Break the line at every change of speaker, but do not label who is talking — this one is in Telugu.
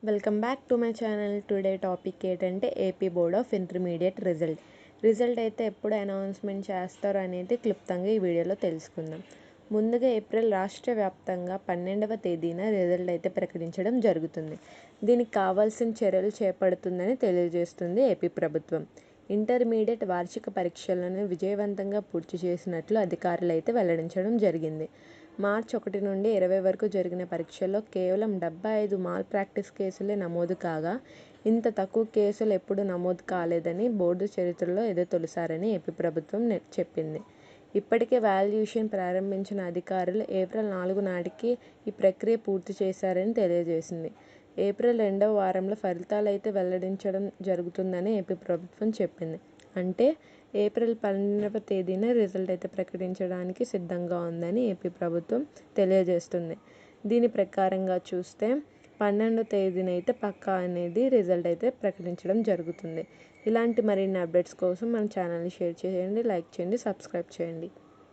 Welcome back to my channel. Today topic ఏంటంటే AP board of intermediate result అయితే ఎప్పుడు అనౌన్స్మెంట్ చేస్తారో అనేది క్లుప్తంగా ఈ వీడియోలో తెలుసుకుందాం. ముందుగా ఏప్రిల్ రాష్ట్ర వ్యాప్తంగా 12వ తేదీన రిజల్ట్ అయితే ప్రకటించడం జరుగుతుంది. దీనికి కావాల్సిన చర్యలు చేపడుతుందని తెలియజేస్తుంది ఏపీ ప్రభుత్వం. ఇంటర్మీడియట్ వార్షిక పరీక్షలను విజయవంతంగా పూర్తి చేసినట్లు అధికారులు అయితే వెల్లడించడం జరిగింది. మార్చి 1 నుండి 20 వరకు జరిగిన పరీక్షల్లో కేవలం 75 మాల్ ప్రాక్టీస్ కేసులే నమోదు కాగా, ఇంత తక్కువ కేసులు ఎప్పుడూ నమోదు కాలేదని బోర్డు చరిత్రలో ఇదే తొలిసారని ఏపీ ప్రభుత్వం చెప్పింది. ఇప్పటికే వాల్యుయేషన్ ప్రారంభించిన అధికారులు ఏప్రిల్ 4 నాటికి ఈ ప్రక్రియ పూర్తి చేశారని తెలియజేసింది. ఏప్రిల్ 2వ వారంలో ఫలితాలు అయితే వెల్లడించడం జరుగుతుందని ఏపీ ప్రభుత్వం చెప్పింది. అంటే ఏప్రిల్ 12వ తేదీన రిజల్ట్ అయితే ప్రకటించడానికి సిద్ధంగా ఉందని ఏపీ ప్రభుత్వం తెలియజేస్తుంది. దీని ప్రకారంగా చూస్తే 12వ తేదీన అయితే పక్కా అనేది రిజల్ట్ అయితే ప్రకటించడం జరుగుతుంది. ఇలాంటి మరిన్ని అప్డేట్స్ కోసం మన ఛానల్ని షేర్ చేయండి, లైక్ చేయండి, సబ్స్క్రైబ్ చేయండి.